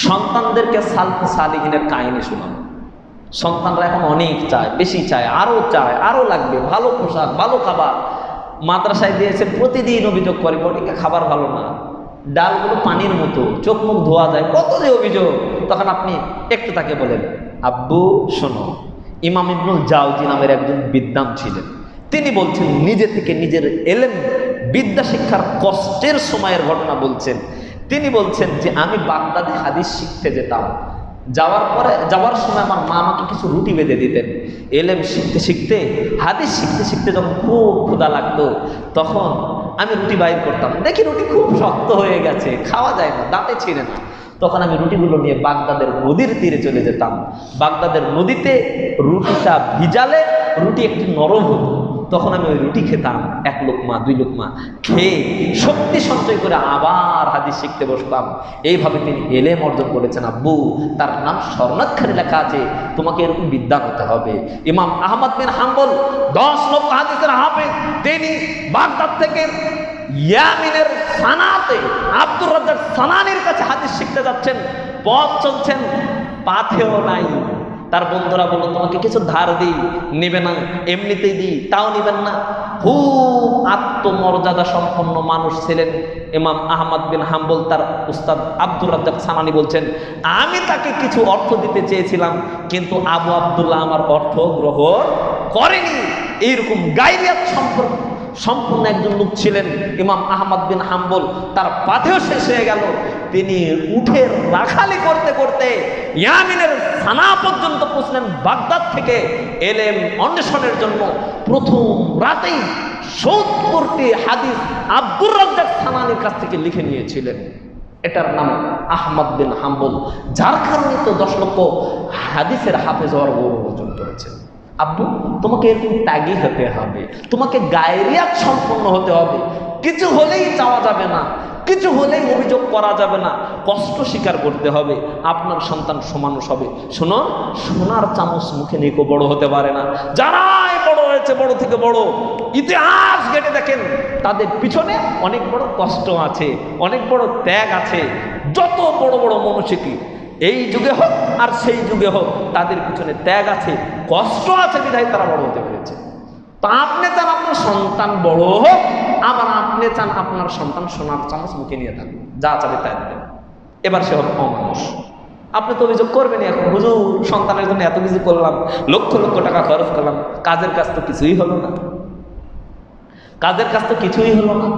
সন্তানদেরকে সালফে সালিহিনের কাহিনী শোনানো। সন্তানরা এখন অনেক চায়, বেশি চায়, আরও লাগবে, ভালো পোশাক, ভালো খাবার। মাদ্রাসায় দিয়েছে, প্রতিদিন অভিযোগ করে বটিকে খাবার ভালো না, ডালগুলো পানির মতো, চোখ মুখ ধোয়া যায়, কত যে অভিযোগ। তখন আপনি একটু তাকে বলেন, আব্বু শোনো, ইমাম ইবনুল জাওজি নামের একজন বিদ্বান ছিলেন, তিনি বলছেন, নিজে থেকে নিজের এলেম বিদ্যা শিক্ষার কষ্টের সময়ের ঘটনা বলছেন। তিনি বলছেন যে আমি বাগদাদে হাদিস শিখতে যেতাম, যাওয়ার সময় আমার মা আমাকে কিছু রুটি বেঁধে দিতেন। এলেম শিখতে শিখতে, হাদিস শিখতে শিখতে যখন খুব ক্ষুধা লাগতো, তখন আমি রুটি বাইর করতাম, দেখি রুটি খুব শক্ত হয়ে গেছে, খাওয়া যায় না, দাঁতে ছিঁড়ে না। তখন আমি রুটিগুলো নিয়ে বাগদাদের নদীর তীরে চলে যেতাম। বাগদাদের নদীতে রুটিটা ভিজালে রুটি একটু নরম হতো, তখন আমি ওই রুটি খেতাম, 1 লোকমা 2 লোকমা খেয়ে শক্তি সঞ্চয় করে আবার হাদিস শিখতে বসতাম। এইভাবে তিনি এলেম অর্জন করেছেন। আব্বু, তার নাম স্বর্ণাক্ষরে লেখা আছে, তোমাকে এরকম বিদ্বান হতে হবে। ইমাম আহমদ বিন হাম্বল 10 লক্ষ হাদিসের হাফেজ, তিনি বাগদাদ থেকে ইয়ামিনের সানাতে আব্দুর রাজ্জাক সানানির কাছে হাদিস শিখতে যাচ্ছেন, পথ চলছেন, পাথেও নাই। তার বন্ধুরা বলল, তোমাকে কিছু ধার দিই, নেবে না, এমনিতেই দিই, তাও নেবেন না। খুব আত্মমর্যাদা সম্পন্ন মানুষ ছিলেন ইমাম আহমদ বিন হাম্বল। তার উস্তাদ আব্দুর রাজ্জাক সানানি বলছেন, আমি তাকে কিছু অর্থ দিতে চেয়েছিলাম, কিন্তু আবু আব্দুল্লাহ আমার অর্থ গ্রহণ করেনি। এইরকম গায়রিয়াত সম্পূর্ণ একজন লোক ছিলেন ইমাম আহমদ বিন হাম্বল। তার পাথেও শেষ হয়ে গেল। তিনি উঠে রাখালি করতে করতে ইয়ামিনের সানা পর্যন্ত পৌঁছলেন। বাগদাদ থেকে এলেম অন্বেষণের জন্য প্রথম রাতেই 70টি হাদিস আব্দুর রাজ্জাক সানানির কাছ থেকে লিখে নিয়েছিলেন। এটার নাম আহমদ বিন হাম্বল, যার কারণে তো 10 লক্ষ হাদিসের হাফেজ হওয়ার গৌরব অর্জন করেছেন। আব্বু, তোমাকে এরকম ত্যাগী হতে হবে, তোমাকে গায়রিয়াত সম্পন্ন হতে হবে। কিছু হলেই চাওয়া যাবে না, কিছু হলেই অভিযোগ করা যাবে না, কষ্ট স্বীকার করতে হবে। আপনার সন্তান সমানুষ হবে। শোনো, সোনার চামচ মুখে নিয়ে বড় হতে পারে না। যারাই বড় হয়েছে, বড় থেকে বড়, ইতিহাস ঘেটে দেখেন, তাদের পিছনে অনেক বড় কষ্ট আছে, অনেক বড় ত্যাগ আছে। যত বড় বড় মনীষী এই যুগে হোক আর সেই যুগে হোক, তাদের পিছনে ত্যাগ আছে, কষ্ট আছে, বিধায় তারা বড় হতে পেরেছে। তো আপনি চান আপনার সন্তান বড় হোক, আবার আপনি চান আপনার সন্তান সোনার চামচ মুখে নিয়ে থাকবে, যা চাবে তাই দেবেন। এবার সে হবে অমানুষ। আপনি তো অভিযোগ করবেন এখন, হুজুর সন্তানের জন্য এত কিছু করলাম, লক্ষ লক্ষ টাকা খরচ করলাম, কাজের কাজ তো কিছুই হলো না, কাজের কাজ তো কিছুই হলো না।